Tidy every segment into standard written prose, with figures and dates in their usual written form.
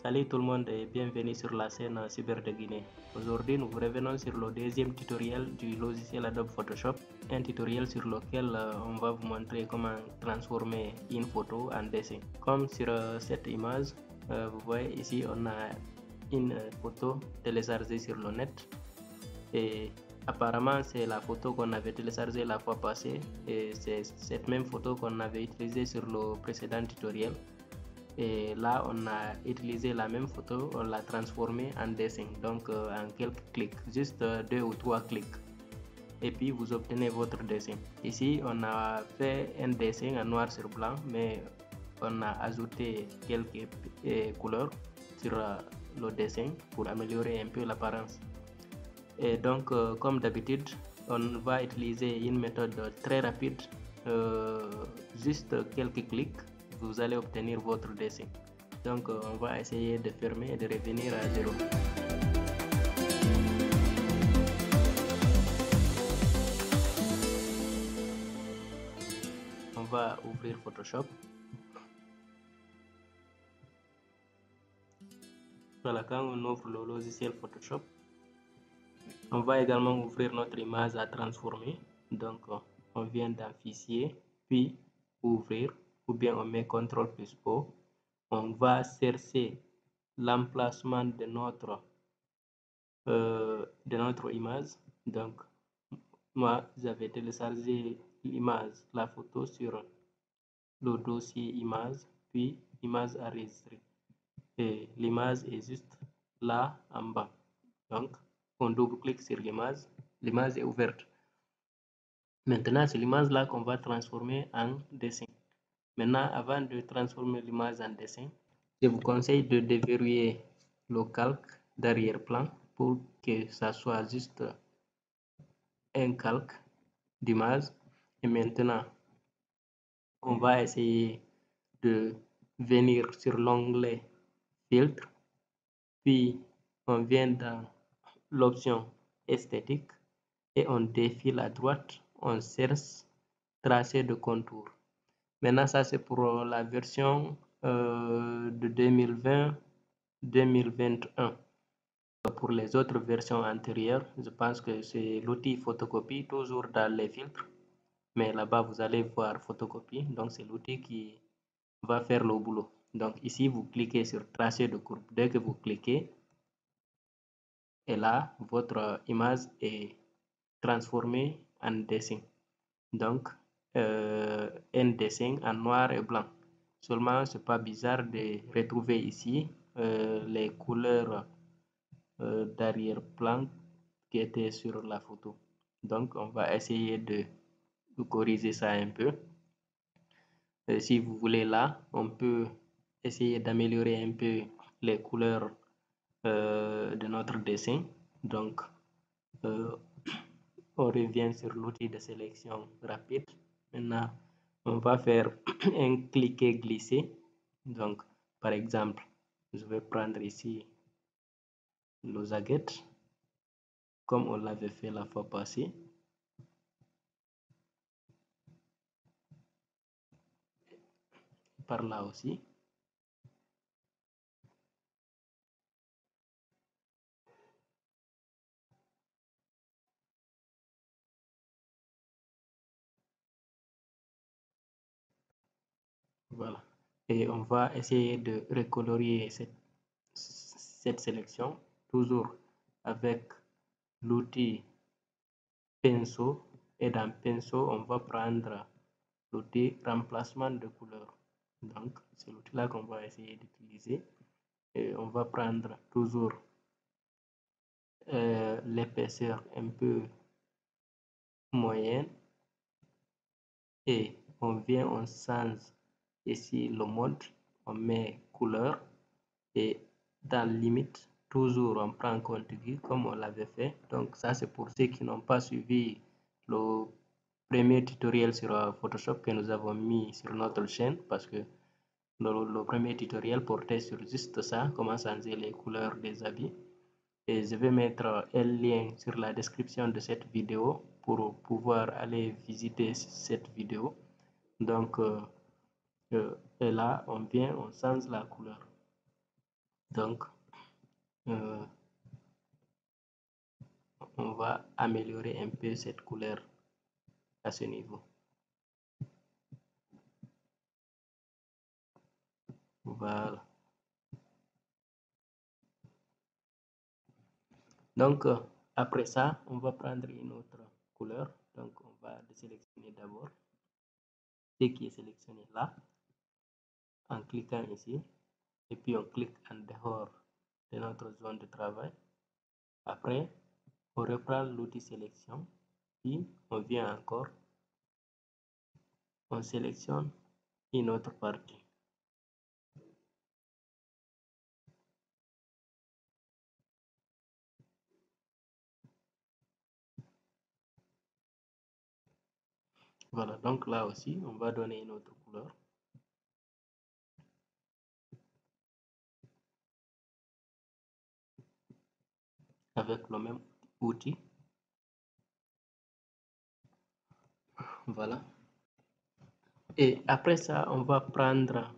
Salut tout le monde et bienvenue sur la chaîne Cyber de Guinée. Aujourd'hui, nous revenons sur le deuxième tutoriel du logiciel Adobe Photoshop, un tutoriel sur lequel on va vous montrer comment transformer une photo en dessin. Comme sur cette image, vous voyez ici, on a une photo téléchargée sur le net et apparemment c'est la photo qu'on avait téléchargée la fois passée et c'est cette même photo qu'on avait utilisée sur le précédent tutoriel. Et là on a utilisé la même photo, on l'a transformée en dessin, donc en quelques clics, juste 2 ou 3 clics, et puis vous obtenez votre dessin. Ici on a fait un dessin en noir sur blanc, mais on a ajouté quelques couleurs sur le dessin pour améliorer un peu l'apparence. Et donc comme d'habitude, on va utiliser une méthode très rapide, juste quelques clics, vous allez obtenir votre dessin. Donc on va essayer de fermer et de revenir à 0. On va ouvrir Photoshop. Voilà, quand on ouvre le logiciel Photoshop, on va également ouvrir notre image à transformer. Donc on vient dans Fichier, puis Ouvrir, ou bien on met CTRL plus O. On va chercher l'emplacement de notre image. Donc moi j'avais téléchargé l'image, la photo sur le dossier image, puis image enregistrée, et l'image est juste là en bas. Donc on double-clique sur l'image est ouverte. Maintenant c'est l'image là qu'on va transformer en dessin. Maintenant, avant de transformer l'image en dessin, je vous conseille de déverrouiller le calque d'arrière-plan pour que ça soit juste un calque d'image. Et maintenant, on va essayer de venir sur l'onglet filtre, puis on vient dans l'option esthétique et on défile à droite, on cherche tracé de contour. Maintenant, ça c'est pour la version de 2020-2021. Pour les autres versions antérieures, je pense que c'est l'outil photocopie, toujours dans les filtres. Mais là-bas, vous allez voir photocopie. Donc, c'est l'outil qui va faire le boulot. Donc, ici, vous cliquez sur tracer de courbe. Dès que vous cliquez, et là, votre image est transformée en dessin. Donc, un dessin en noir et blanc. Seulement, c'est pas bizarre de retrouver ici les couleurs d'arrière-plan qui étaient sur la photo. Donc, on va essayer de corriger ça un peu. Si vous voulez là, on peut essayer d'améliorer un peu les couleurs de notre dessin. Donc, on revient sur l'outil de sélection rapide. Maintenant, on va faire un cliquer-glisser. Donc, par exemple, je vais prendre ici le zaget, comme on l'avait fait la fois passée. Par là aussi. Voilà. Et on va essayer de recolorier cette sélection, toujours avec l'outil pinceau. Et dans pinceau, on va prendre l'outil remplacement de couleur. Donc, c'est l'outil là qu'on va essayer d'utiliser. Et on va prendre toujours l'épaisseur un peu moyenne. Et on vient, on change ici le mode, on met couleur. Et dans limite, toujours on prend contigu comme on l'avait fait. Donc ça c'est pour ceux qui n'ont pas suivi le premier tutoriel sur Photoshop que nous avons mis sur notre chaîne, parce que le premier tutoriel portait sur juste ça, comment changer les couleurs des habits. Et je vais mettre un lien sur la description de cette vidéo pour pouvoir aller visiter cette vidéo. Donc et là on vient, on change la couleur. Donc, on va améliorer un peu cette couleur à ce niveau. Voilà. Donc, après ça, on va prendre une autre couleur. Donc, on va sélectionner d'abord ce qui est sélectionné là, en cliquant ici. Et puis, on clique en dehors de notre zone de travail. Après, on reprend l'outil sélection. Puis, on vient encore, on sélectionne une autre partie. Voilà, donc là aussi, on va donner une autre couleur. Avec le même outil. Voilà. Et après ça, on va prendre,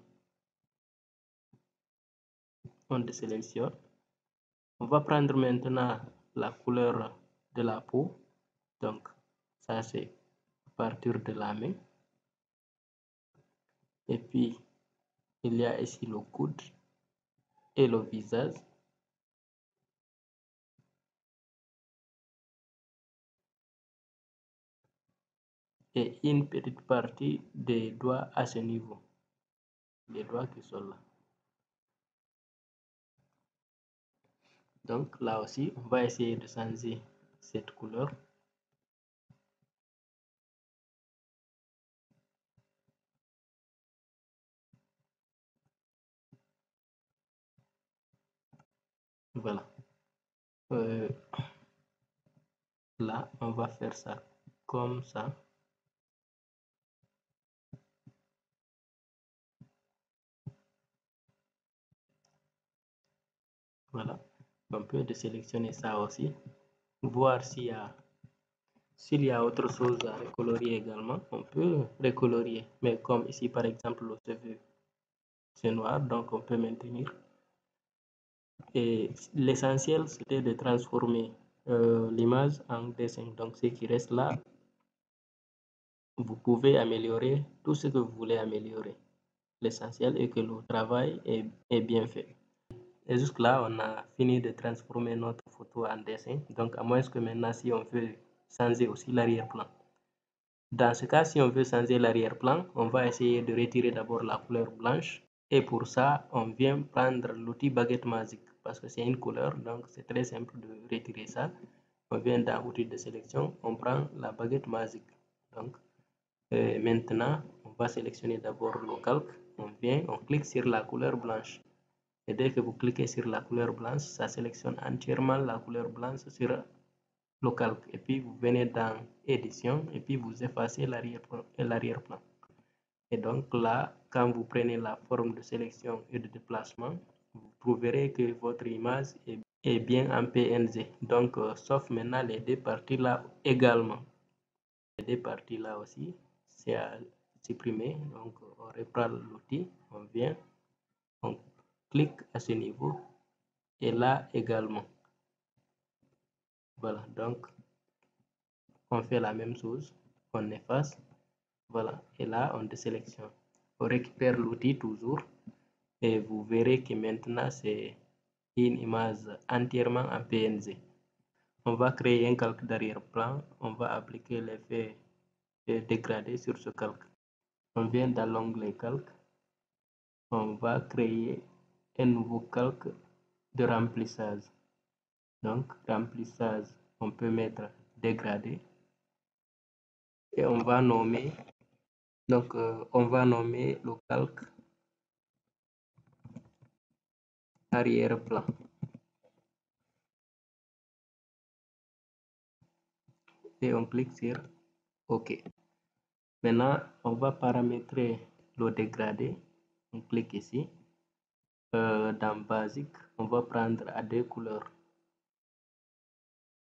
on désélectionne. On va prendre maintenant la couleur de la peau. Donc, ça c'est à partir de la main. Et puis, il y a ici le coude et le visage. Et une petite partie des doigts à ce niveau. Les doigts qui sont là. Donc, là aussi, on va essayer de changer cette couleur. Voilà. Là, on va faire ça comme ça. Voilà. On peut désélectionner ça aussi. Voir s'il y a autre chose à recolorier également. On peut recolorier. Mais comme ici, par exemple, le cheveu, c'est noir, donc on peut maintenir. Et l'essentiel, c'était de transformer l'image en dessin. Donc, ce qui reste là, vous pouvez améliorer tout ce que vous voulez améliorer. L'essentiel est que le travail est bien fait. Et jusque-là, on a fini de transformer notre photo en dessin. Donc, à moins que maintenant, si on veut changer aussi l'arrière-plan. Dans ce cas, si on veut changer l'arrière-plan, on va essayer de retirer d'abord la couleur blanche. Et pour ça, on vient prendre l'outil baguette magique parce que c'est une couleur, donc c'est très simple de retirer ça. On vient dans l'outil de sélection, on prend la baguette magique. Donc, maintenant, on va sélectionner d'abord le calque. On vient, on clique sur la couleur blanche. Et dès que vous cliquez sur la couleur blanche, ça sélectionne entièrement la couleur blanche sur le calque. Et puis vous venez dans édition et puis vous effacez l'arrière-plan. Et donc là, quand vous prenez la forme de sélection et de déplacement, vous trouverez que votre image est bien en PNG. Donc, sauf maintenant les deux parties là également. Les deux parties là aussi, c'est à supprimer. Donc, on reprend l'outil, on vient, on clique à ce niveau et là également. Voilà, donc on fait la même chose, on efface, voilà, et là on désélectionne. On récupère l'outil toujours et vous verrez que maintenant c'est une image entièrement en PNG. On va créer un calque d'arrière-plan, on va appliquer l'effet dégradé sur ce calque. On vient dans l'onglet calque, on va créer un nouveau calque de remplissage. Donc, remplissage, on peut mettre dégradé et on va nommer, donc on va nommer le calque arrière-plan. Et on clique sur OK. Maintenant, on va paramétrer le dégradé. On clique ici. Dans basique, on va prendre à deux couleurs,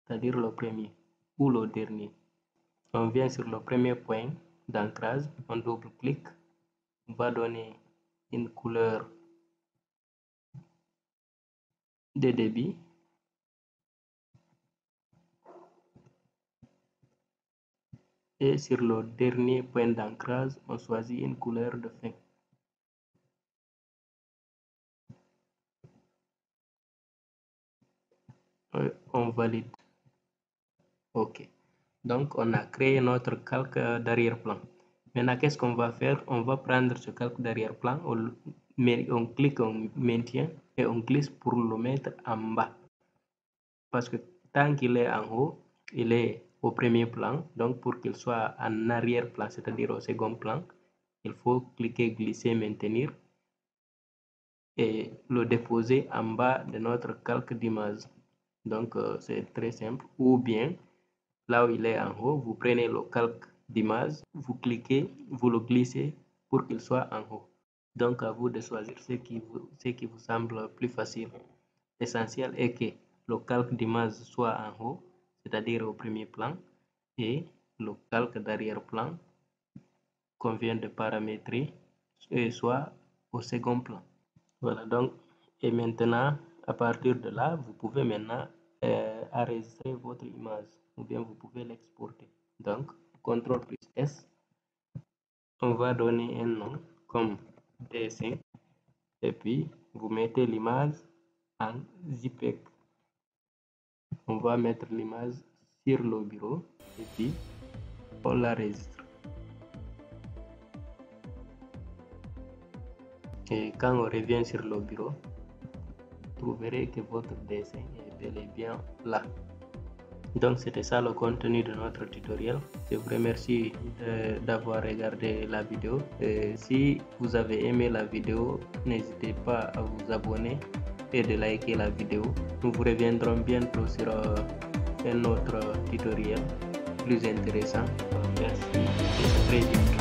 c'est-à-dire le premier ou le dernier. On vient sur le premier point d'ancrage, on double-clique, on va donner une couleur de débit. Et sur le dernier point d'ancrage, on choisit une couleur de fin. On valide. OK. Donc, on a créé notre calque d'arrière-plan. Maintenant, qu'est-ce qu'on va faire? On va prendre ce calque d'arrière-plan, on clique en maintien et on glisse pour le mettre en bas. Parce que tant qu'il est en haut, il est au premier plan. Donc, pour qu'il soit en arrière-plan, c'est-à-dire au second plan, il faut cliquer, glisser, maintenir et le déposer en bas de notre calque d'image. Donc, c'est très simple. Ou bien, là où il est en haut, vous prenez le calque d'image, vous cliquez, vous le glissez pour qu'il soit en haut. Donc, à vous de choisir ce qui vous semble plus facile. L'essentiel est que le calque d'image soit en haut, c'est-à-dire au premier plan, et le calque d'arrière-plan qu'on vient de paramétrer soit au second plan. Voilà, donc, et maintenant, à partir de là, vous pouvez maintenant enregistrer votre image ou bien vous pouvez l'exporter. Donc, CTRL plus S, on va donner un nom comme dessin et puis vous mettez l'image en JPEG. On va mettre l'image sur le bureau et puis on l'enregistre. Et quand on revient sur le bureau, vous trouverez que votre dessin est bel et bien là. Donc c'était ça le contenu de notre tutoriel. Je vous remercie d'avoir regardé la vidéo. Et si vous avez aimé la vidéo, n'hésitez pas à vous abonner et de liker la vidéo. Nous vous reviendrons bientôt sur un autre tutoriel plus intéressant. Merci et à très vite.